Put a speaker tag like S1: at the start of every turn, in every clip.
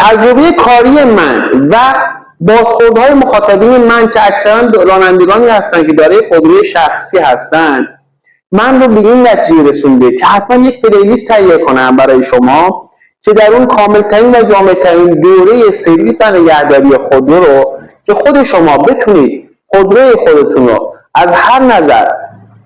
S1: تجربه کاری من و بازخوردهای مخاطبین من که اکثرا رانندگانی هستن که دارای خودروی شخصی هستن، من رو به این نتیجه رسونده که حتما یک پلیلیست تهیه کنم برای شما که در اون کاملترین و جامعترین دوره سرویس و نگهداری خودرو رو که خود شما بتونید خودروی خودتون رو از هر نظر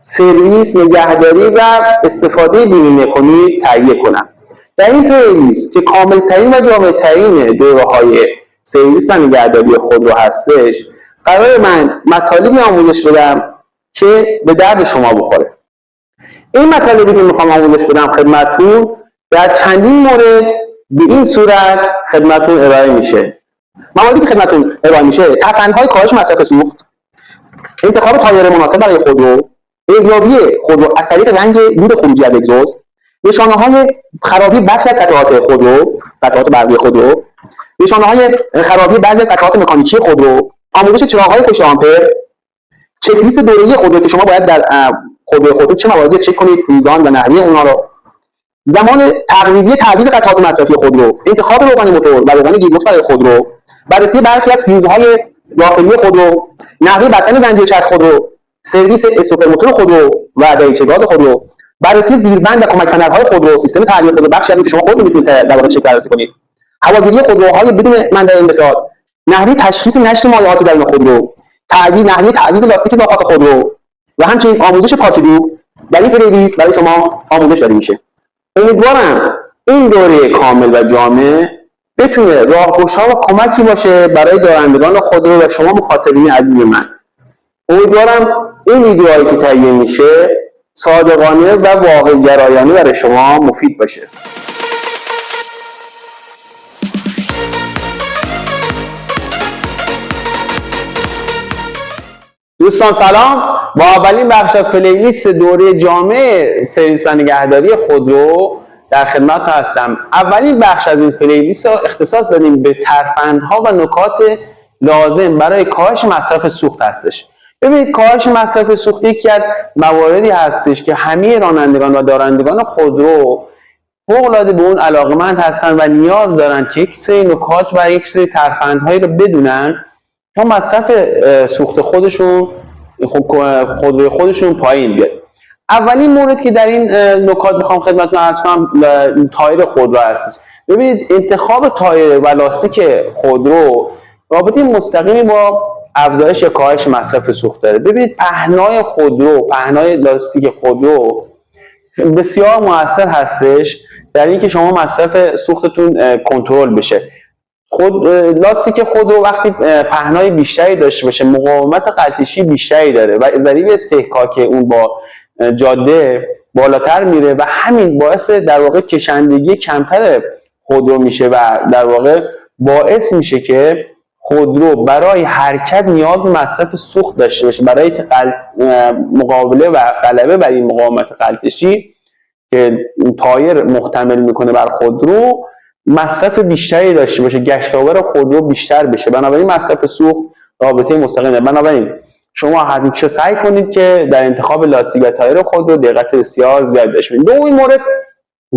S1: سرویس، نگهداری و استفاده بهینه کنید تهیه کنم. در این پلیلیست که کاملترین و جامعترین دوره‌های سرویس و نگهداری خودرو هستش، قرار من مطالبی آموزش بدم که به درد شما بخوره. این مطالبی که میخوام آموزش بدم خدمتتون در چندین مورد به این صورت خدمتتون ارائه میشه. مواردی که خدمتتون ارائه میشه: ترفندهای کاهش مصرف سوخت، انتخاب تایر مناسب برای خودرو، ارزیابی خودرو از طریق رنگ دود خروجی از اگزوز، نشانه‌های خرابی برخی از قطعات خودرو، قطعات برقی خودرو، نشانه‌های خرابی بعضی از قطعات مکانیکی خودرو، آموزش چراغ‌های پشت آمپر، چک لیست دوره‌ای خودرو که شما باید در خودرو چه مواردی چک کنید، میزان و نحوه اونها رو، زمان تقریبی تعویض قطعات مصرفی خودرو، انتخاب روغن موتور و روغن گیربکس برای خودرو، بررسی برخی از فیوزهای داخلی خودرو، نحوه بستن زنجیره چرخ خودرو، سرویس استوپر موتور خودرو و دریچه گاز خودرو، بررسی زیربند و کمک پنل‌های خودرو، سیستم تعلیق خودرو، بخشی از که شما خودتون میتونید در واقع چک بررسی کنید، هواگیری خودروهای بدون منبع انبساط، نحوه تشخیص نشت مایعات درون خودرو، نحوه تعویض لاستیک زاپاس خودرو و همچنین آموزش پاکیدو در این پلیلیست برای شما آموزش داده میشه. امیدوارم این دوره کامل و جامع بتونه راهگشا و کمکی باشه برای دارندگان خودرو و شما مخاطبین عزیز من. امیدوارم این ویدیوهایی که تهیه میشه صادقانه و واقع گرایانه برای شما مفید باشه. دوستان سلام، با اولین بخش از پلیلیست دوره جامع سرویس و نگهداری خودرو در خدمت هستم. اولین بخش از این پلیلیست رو اختصاص دادیم به ترفندها و نکات لازم برای کاهش مصرف سوخت هستش. ببینید، کاهش مصرف سوخت یکی از مواردی هستش که همه رانندگان و دارندگان خودرو فوق‌العاده به اون علاقمند هستن و نیاز دارن که یک سری نکات و یک سری ترفندهایی رو بدونن تا مصرف سوخت خودشون خودروی خودشون پایین بیاد. اولین مورد که در این نکات میخوام خدمتتون عرض کنم تایر خودرو هست. ببینید، انتخاب تایر و لاستیک خودرو رابطه مستقیمی با افزایش یا کاهش مصرف سوخت داره. ببینید، پهنای لاستیک خودرو بسیار موثر هستش در اینکه شما مصرف سوختتون کنترل بشه. لاستیک خودرو وقتی پهنای بیشتری داشته باشه، مقاومت قلتشی بیشتری داره و ضریب استحکاک اون با جاده بالاتر میره و همین باعث در واقع کشندگی کمتر خودرو میشه و در واقع باعث میشه که خودرو برای حرکت نیاز به مصرف سوخت داشته باشه. برای مقابله و غلبه بر این مقاومت قلتشی که تایر محتمل میکنه بر خودرو، مصرف بیشتری داشته باشه، گشتاور خودرو بیشتر بشه. بنابراین مصرف سوخت رابطه مستقیمه. بنابراین شما همیشه سعی کنید که در انتخاب لاستیک و تایر خودرو دقت بسیار زیاد داشته باشید. دومین مورد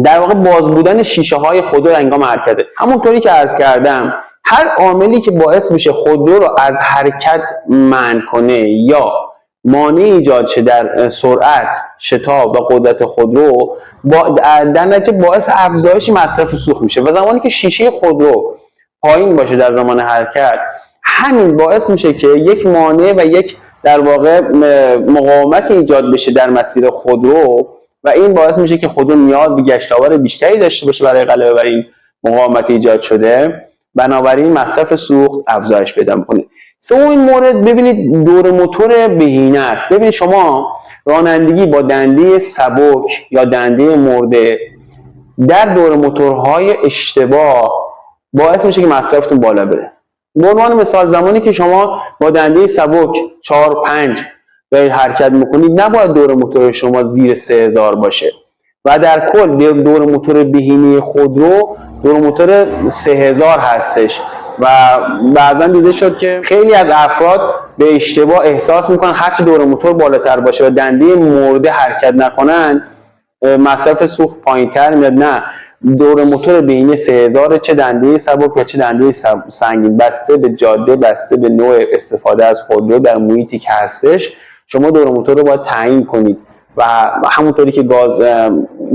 S1: در واقع باز بودن شیشه های خودرو هنگام حرکته. همونطوری که عرض کردم، هر عاملی که باعث میشه خودرو رو از حرکت منع کنه یا مانع ایجاد شه در سرعت، شتاب و قدرت خودرو، در نتیجه باعث افزایش مصرف سوخت میشه و زمانی که شیشه خودرو پایین باشه در زمان حرکت، همین باعث میشه که یک مانع و یک در واقع مقاومت ایجاد بشه در مسیر خودرو و این باعث میشه که خودرو نیاز به گشتاور بیشتری داشته باشه برای غلبه بر این مقاومت ایجاد شده. بنابراین مصرف سوخت افزایش پیدا میکنه. سومین مورد، ببینید، دور موتور بهینه است. ببینید، شما رانندگی با دنده سبک یا دنده مرده در دور موتورهای اشتباه باعث میشه که مصرفتون بالا بره. به عنوان مثال، زمانی که شما با دنده سبک 4-5 دارید حرکت میکنید، نباید دور موتور شما زیر 3000 باشه و در کل دور موتور بهینه خودرو دور موتور 3000 هستش و بعضا دیده شد که خیلی از افراد به اشتباه احساس میکنن هرچی دور موتور بالاتر باشه و دنده مرده حرکت نکنن مصرف سوخت پایینتر میاد. نه، دور موتور بین 3000 چه دنده سبک و چه دنده سنگین، بسته به جاده، بسته به نوع استفاده از خودرو در محیطی که هستش شما دور موتور رو باید تعیین کنید و همونطوری که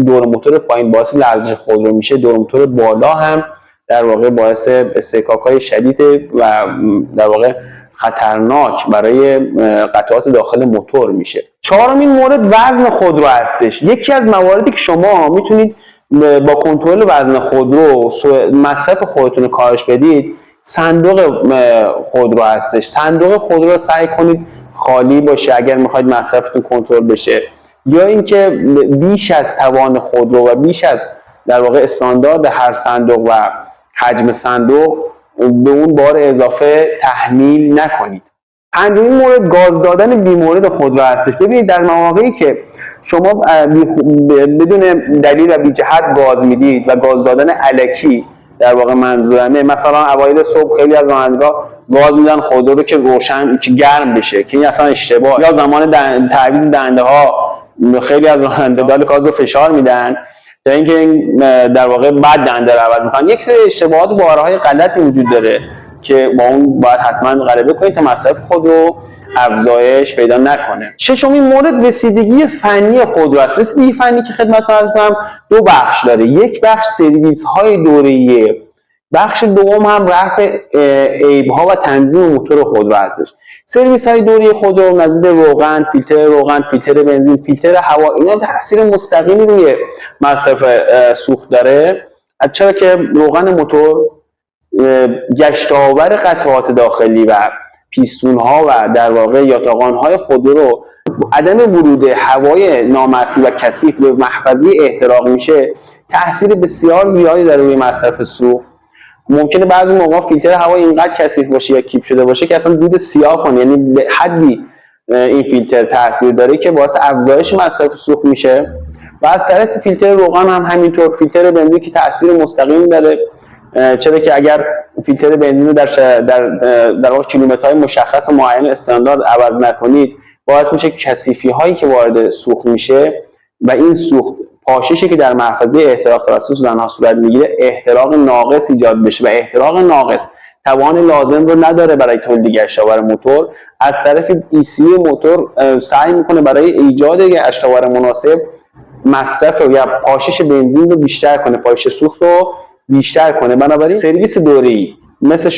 S1: دور موتور پایین باعث لرزش خودرو میشه، دور موتور بالا هم در واقع باعث استحکاک‌های شدید و در واقع خطرناک برای قطعات داخل موتور میشه. چهارمین مورد وزن خودرو هستش. یکی از مواردی که شما میتونید با کنترل وزن خودرو مصرف خودتون رو کاهش بدید، صندوق خودرو هستش. صندوق خودرو رو سعی کنید خالی باشه اگر میخواید مصرفتون کنترل بشه، یا اینکه بیش از توان خودرو و بیش از در واقع استاندارد هر صندوق و حجم صندوق به اون بار اضافه تحمیل نکنید. پنجمین مورد گاز دادن بیمورد خودرو هستش. ببینید در مواقعی که شما بدون دلیل و بی جهت گاز میدید و گاز دادن الکی در واقع منظورمه، مثلا اوایل صبح خیلی از رانندگان گاز میدن خودرو رو که روشن که گرم بشه، که این اصلا اشتباه، یا زمان تعویض دنده ها خیلی از رانندگان گاز رو فشار میدن تا اینکه در واقع بعد دنده رو عوض میکنن. یک سری اشتباهات و بارهای غلطی وجود داره که با اون باید حتما غلبه کنید تا مصرف خودرو افزایش پیدا نکنه. ششمین مورد رسیدگی فنی خودرو است. رسیدگی فنی که خدمتتون عرض کنم دو بخش داره. یک بخش سرویس های دوره‌ایه، بخش دوم هم رفع عیب ها و تنظیم موتور خودرو هستش. سرویس های دوره‌ای خودرو نظیر روغن، فیلتر بنزین، فیلتر هوا، اینا تاثیر مستقیمی روی مصرف سوخت داره. چرا که روغن موتور گشتاور قطعات داخلی و پیستون ها و در واقع یاتاقان های خودرو، عدم ورود هوای نامطلوب و کثیف به محفظه احتراق میشه، تاثیر بسیار زیادی داره روی مصرف سوخت. ممکنه بعضی موقع فیلتر هوا اینقدر کثیف باشه یا کیپ شده باشه که اصلا دود سیاه کنه، یعنی به حدی این فیلتر تاثیر داره که باعث افزایش مصرف سوخت میشه. و از طرف فیلتر روغن هم همینطور، فیلتر بنزین که تاثیر مستقیمی داره، چرا که اگر فیلتر بنزین رو در واقع کیلومترهای مشخص معین استاندارد عوض نکنید، باعث میشه کثیفی هایی که وارد سوخت میشه و این سوخت پاششی که در محفظه احتراق توسط سوزن‌ها صورت میگیره، احتراق ناقص ایجاد بشه و احتراق ناقص توان لازم رو نداره برای تولید گشتاور موتور. از طرف ECU موتور سعی میکنه برای ایجاد گشتاور مناسب مصرف یا پاشش بنزین رو بیشتر کنه، پاشش سوخت رو بیشتر کنه. بنابراین سرویس دوره‌ای مثل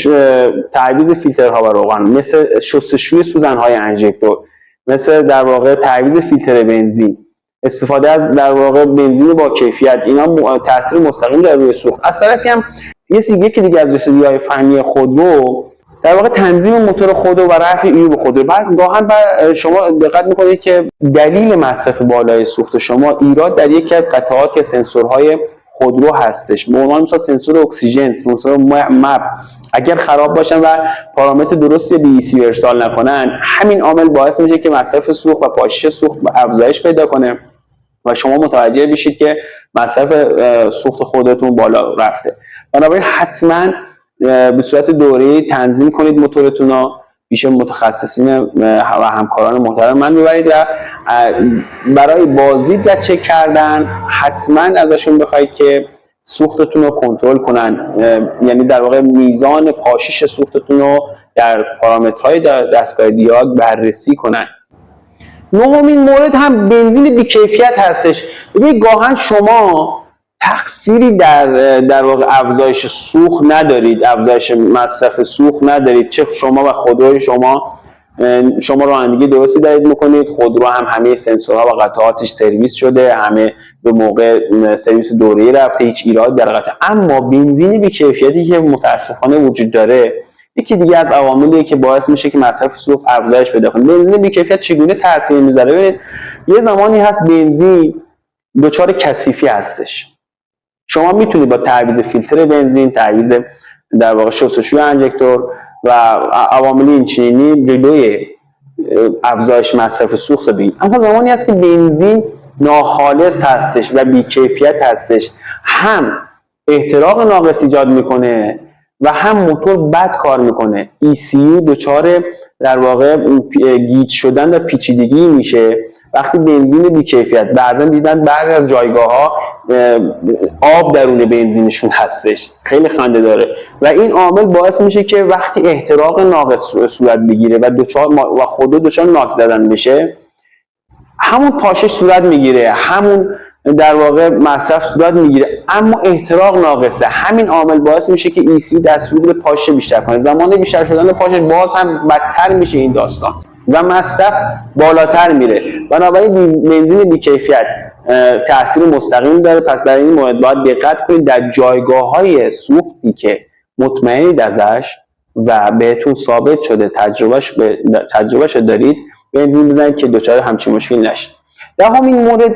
S1: تعویض فیلترها و روغن، مثل شستشوی سوزن‌های انژکتور، مثل در واقع تعویض فیلتر بنزین، استفاده از در واقع بنزین با کیفیت، اینا تاثیر مستقیم داره روی سوخت. از طرفی هم یکی دیگه از رسیدگی‌های فنی خودرو در واقع تنظیم موتور خودرو و رفع عیوب خودرو. بعضی گاهن شما دقت می‌کنید که دلیل مصرف بالای سوخت شما ایراد در یکی از قطعات یا سنسورهای خودرو هستش. به عنوان مثلا سنسور اکسیژن، سنسور مپ اگر خراب باشن و پارامتر درستی به ECU ارسال نکنن، همین عامل باعث میشه که مصرف سوخت و پاشش سوخت افزایش پیدا کنه و شما متوجه بشید که مصرف سوخت خودتون بالا رفته. بنابراین حتما به صورت دوره‌ای تنظیم کنید موتورتون رو، پیش متخصصین و همکاران محترم من میبرید و برای بازدید و چک کردن حتما ازشون بخواید که سوختتون رو کنترل کنن، یعنی در واقع میزان پاشش سوختتون رو در پارامترهای دستگاه دیاگ بررسی کنن. نهمین مورد هم بنزین بی‌کیفیت هستش. ببینید گاهن شما تقصیری در واقع افزایش سوخت ندارید، افزایش مصرف سوخت ندارید، چه شما و خودروی شما رانندگی درستی دارید میکنید، خودرو هم همه سنسورها و قطعاتش سرویس شده، همه به موقع سرویس دوره‌ای رفته، هیچ ایراد در قطعه. اما بنزین بی‌کیفیتی که متاسفانه وجود داره یکی دیگه از عواملیه که باعث میشه که مصرف سوخت افزایش پیدا کنه. بنزین بی‌کیفیت چگونه تاثیر میذاره؟ ببینید یه زمانی هست بنزین دچار کثیفی هستش، شما میتونید با تعویض فیلتر بنزین، تعویض در واقع شستشوی انژکتور و عوامل اینچنینی جلوی افزایش مصرف سوخت بگیرید. اما زمانی هست که بنزین ناخالص هستش و بی‌کیفیت هستش، هم احتراق ناقص ایجاد میکنه و هم موتور بد کار میکنه. ECU دچار در واقع گیج شدن و پیچیدگی میشه وقتی بنزین بی‌کیفیت، بعضا دیدن بعضی از جایگاه‌ها آب درون بنزینشون هستش، خیلی خنده داره و این عامل باعث میشه که وقتی احتراق ناقص صورت بگیره و خودرو دچار ناک زدن بشه، همون پاشش صورت میگیره، همون در واقع مصرف صورت میگیره، اما احتراق ناقصه. همین عامل باعث میشه که ECU دستور به پاشش بیشتر کنه. زمان بیشتر شدن پاشش باز هم بدتر میشه این داستان و مصرف بالاتر میره. بنابراین بنزین بی‌کیفیت تاثیر مستقیم داره. پس برای این مورد باید دقت کنید در جایگاه‌های سوختی که مطمئنید ازش و بهتون ثابت شده تجربهش دارید بنزین بزنید که دچار همچین مشکلی نشید. دهمین مورد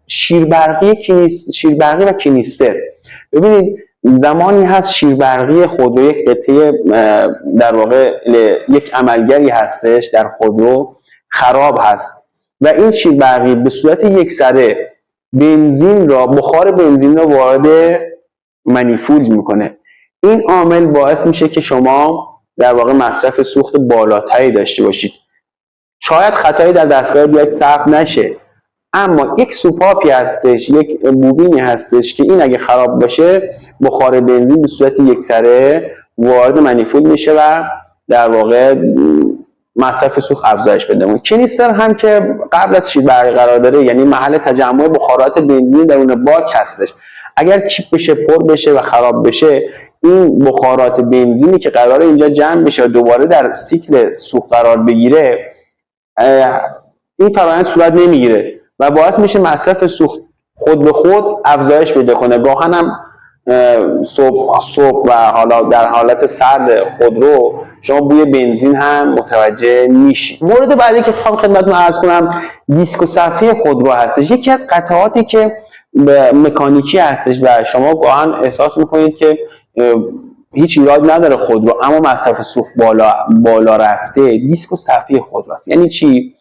S1: شیربرقی و کنیستر. ببینید زمانی هست شیربرقی خودرو یک قطعه در واقع یک عملگری هستش در خودرو خراب هست و این شیربرقی به صورت یکسره بخار بنزین را وارد منیفولد میکنه. این عامل باعث میشه که شما در واقع مصرف سوخت بالاتری داشته باشید. شاید خطایی در دستگاه بیاید ثبت نشه، اما یک سوپاپی هستش، یک بوبینی هستش که این اگه خراب باشه بخار بنزین به صورت یکسره وارد منیفولد میشه و در واقع مصرف سوخت افزایش پیدا میکنه. کنیستر هم که قبل از شیربرقی قرار داره، یعنی محل تجمع بخارات بنزین درون باک هستش. اگر کیپ بشه، پر بشه و خراب بشه، این بخارات بنزینی که قراره اینجا جمع بشه و دوباره در سیکل سوخت قرار بگیره، این فرآیند صورت نمیگیره و باعث میشه مصرف سوخت خود به خود افزایش پیدا کنه. گاهن هم صبح و حالا در حالت سرد خودرو شما بوی بنزین هم متوجه میشید. مورد بعدی که میخوام خدمتتون عرض کنم دیسک و صفحه خودرو هستش. یکی از قطعاتی که مکانیکی هستش و شما گاهن احساس میکنید که هیچ ایراد نداره خودرو، اما مصرف سوخت بالا رفته، دیسک و صفحه خودرو است. یعنی چی؟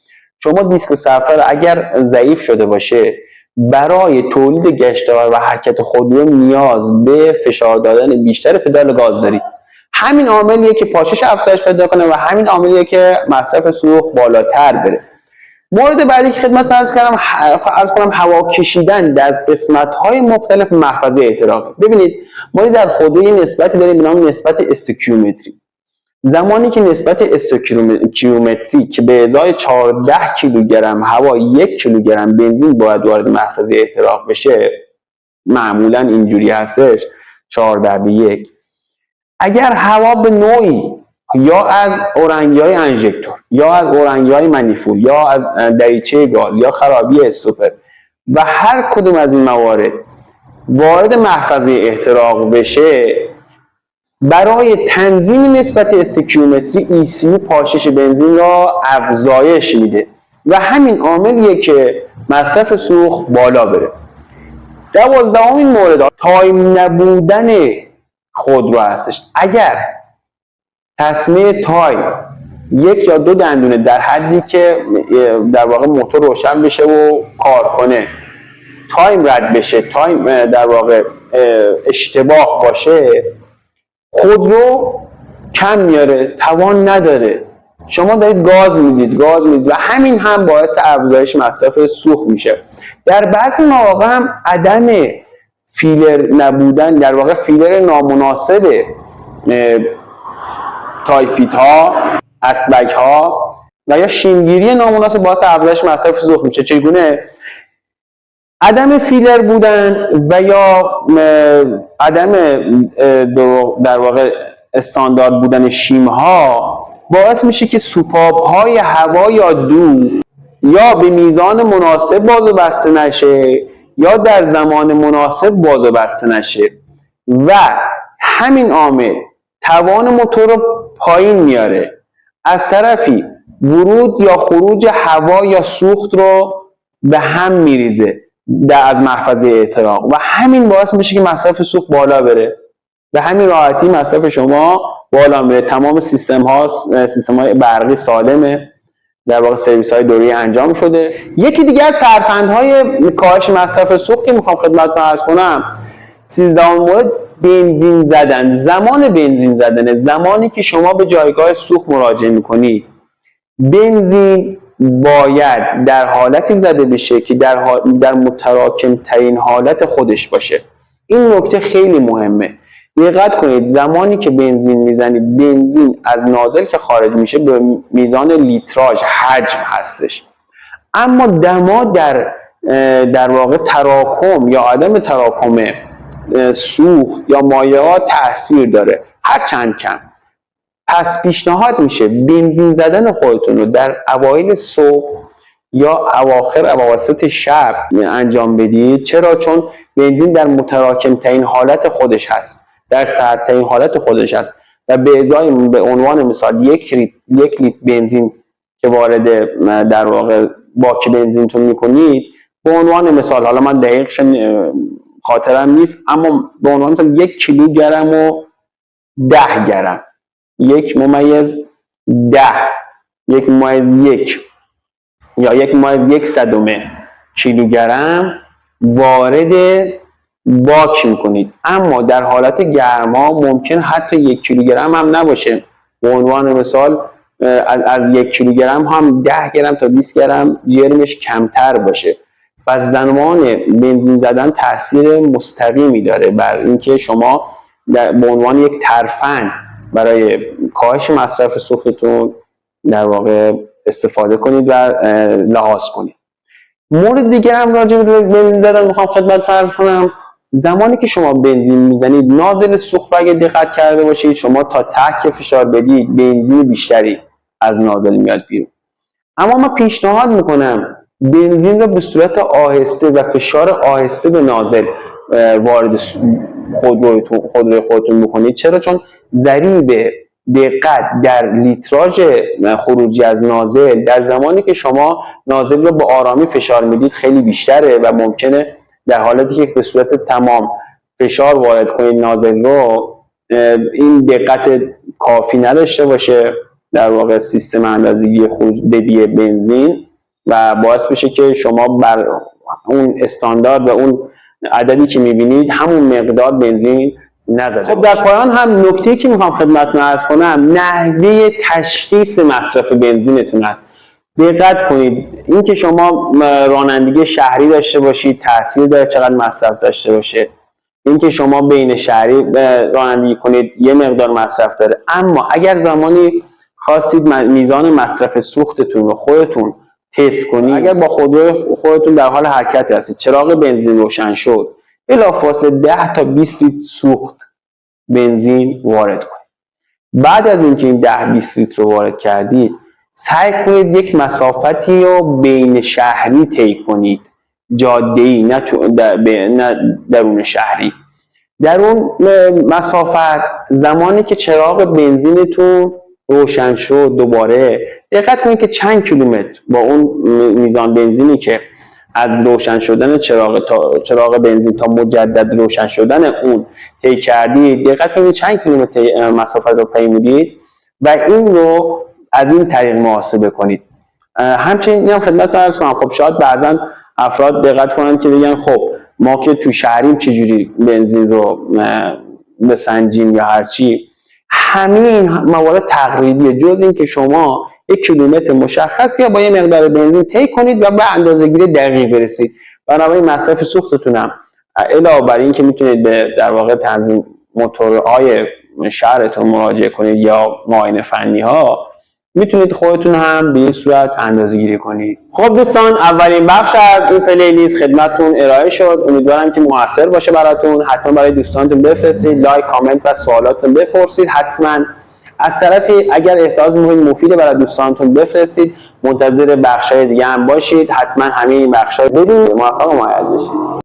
S1: شما دیسک و صفحه را اگر ضعیف شده باشه، برای تولید گشتار و حرکت خودرو نیاز به فشار دادن بیشتر پدال گاز دارید. همین عاملیه که پاشش افزایش پیدا کنه و همین عاملیه که مصرف سوخت بالاتر بره. مورد بعدی که خدمت عرض کنم هوا کشیدن در قسمت‌های مختلف محفظه احتراقی. ببینید ما در خودرو یه نسبتی داریم به نام نسبت استوکیومتری. زمانی که نسبت استوکیومتری که به ازای 14 کیلوگرم هوا 1 کیلوگرم بنزین باید وارد محفظه احتراق بشه، معمولا اینجوری هستش 14 به 1. اگر هوا به نوعی یا از اورنگی‌های انژکتور یا از اورنگی‌های منیفول یا از دریچه گاز یا خرابی استوپر و هر کدوم از این موارد وارد محفظه احتراق بشه، برای تنظیم نسبت استوکیومتری ECU پاشش بنزین را افزایش میده و همین عاملیه که مصرف سوخت بالا بره. 12مین مورد تایم نبودن خودرو هستش. اگر تصمیه تایم 1 یا 2 دندونه در حدی که در واقع موتور روشن بشه و کار کنه، تایم رد بشه، تایم در واقع اشتباه باشه، خودرو کم میاره، توان نداره، شما دارید گاز میدید و همین هم باعث افزایش مصرف سوخت میشه. در بعضی مواقع هم عدم فیلر نبودن، در واقع فیلر نامناسب تایپیت ها، اسبک ها و یا شیمگیری نامناسب باعث افزایش مصرف سوخت میشه. چگونه؟ عدم فیلر بودن و یا عدم در واقع استاندارد بودن شیم ها باعث میشه که سوپاپ های هوا یا دود یا به میزان مناسب باز و بسته نشه یا در زمان مناسب باز و بسته نشه و همین عامل توان موتور رو پایین میاره. از طرفی ورود یا خروج هوا یا سوخت رو به هم میریزه از محفظه احتراق و همین باعث میشه که مصرف سوخت بالا بره. به همین راحتی مصرف شما بالا میره. تمام سیستم های برقی سالمه، در واقع سرویس های دوری انجام شده. یکی دیگه از سرفندهای کاهش مصرف سوخت که میخوام خدمتتون عرض کنم، 13 مورد بنزین زدن. زمان بنزین زدن، زمانی که شما به جایگاه سوخت مراجعه میکنید، بنزین باید در حالتی زده بشه که در متراکم ترین حالت خودش باشه. این نکته خیلی مهمه. دقت کنید زمانی که بنزین میزنید، بنزین از نازل که خارج میشه به میزان لیتراژ حجم هستش، اما دما در واقع تراکم یا عدم تراکم سوخت یا مایعات تاثیر داره، هرچند کم. پس پیشنهاد میشه بنزین زدن خودتون رو در اوایل صبح یا اواسط شب انجام بدید. چرا؟ چون بنزین در متراکم ترین حالت خودش هست، در سرد ترین حالت خودش هست و به ازای به عنوان مثال یک لیتر بنزین که وارد در واقع باک بنزینتون میکنید، به عنوان مثال، حالا من دقیق خاطرم نیست، اما به عنوان مثال 1 کیلوگرم و 10 گرم، 1/10، 1/1 یا 1/100 کیلوگرم وارد باک میکنید. اما در حالت گرما ممکن حتی 1 کیلوگرم هم نباشه. به عنوان مثال از 1 کیلوگرم هم 10 گرم تا 20 گرم جرمش کمتر باشه. پس زمان بنزین زدن تاثیر مستقیمی داره بر اینکه شما به عنوان یک ترفند برای کاهش مصرف سوختتون در واقع استفاده کنید و لحاظ کنید. مورد دیگه هم راجع به بنزین زدن میخوام خدمت عرض کنم. زمانی که شما بنزین میزنید، نازل سوخت رو اگه دقت کرده باشید، شما تا ته که فشار بدید بنزین بیشتری از نازل میاد بیرون. اما من پیشنهاد میکنم بنزین رو به صورت آهسته و فشار آهسته به نازل وارد خودروی خودتون بکنید. چرا؟ چون ضریب دقت در لیتراژ خروجی از نازل در زمانی که شما نازل رو به آرامی فشار میدید خیلی بیشتره و ممکنه در حالتی که به صورت تمام فشار وارد کنید نازل رو، این دقت کافی نداشته باشه در واقع سیستم اندازه‌گیری خروج دبی بنزین و باعث بشه که شما بر اون استاندارد و اون عددی که میبینید همون مقدار بنزین نزده. خب در پایان هم نکته‌ای که میخوام خدمتتون عرض کنم نحوه تشخیص مصرف بنزینتون است. دقت کنید اینکه شما رانندگی شهری داشته باشید تاثیر داره چقدر مصرف داشته باشه، اینکه شما بین شهری رانندگی کنید یه مقدار مصرف داره. اما اگر زمانی خواستید میزان مصرف سوختتون رو خودتون تست کنید، اگر با خودتون در حال حرکت هستید، چراغ بنزین روشن شد، بلافاصله 10 تا 20 لیتر سوخت بنزین وارد کنید. بعد از اینکه این 10-20 لیتر رو وارد کردید، سعی کنید یک مسافتی رو بین شهری طی کنید، جاده‌ای، نه درون شهری. در اون مسافت زمانی که چراغ بنزینتون روشن شد دوباره دقت کنید که چند کیلومتر با اون میزان بنزینی که از روشن شدن چراغ بنزین تا مجدد روشن شدن اون طی کردید. دقت کنید چند کیلومتر مسافت رو پیمودید و این رو از این طریق محاسبه کنید. همچنین هم خدمت عرض کنم، خب شاید بعضا افراد دقت کنن که بگن خب ما که تو شهریم چجوری بنزین رو بسنجیم یا هرچی. همین موارد تقریبیه، جز این که شما 1 کیلومتر مشخص یا با یه مقدار بنزین طی کنید و به اندازه‌گیری دقیق برسید. بنابراین مصرف سوختتون هم علاوه بر این که میتونید به در واقع تنظیم موتورهای شهرتون مراجعه کنید یا معاینه فنی ها، میتونید خودتون هم به این صورت اندازه‌گیری کنید. خب دوستان، اولین بخش از این پلیلیست خدمتتون ارائه شد. امیدوارم که موثر باشه براتون. حتما برای دوستانتون بفرستید، لایک، کامنت و سوالاتتون بپرسید. حتما از طرفی اگر احساس می‌کنید مفیده برای دوستانتون بفرستید. منتظر بخش‌های دیگه هم باشید. حتما همه این بخش‌ها رو ببینید. موفق و مایل باشید.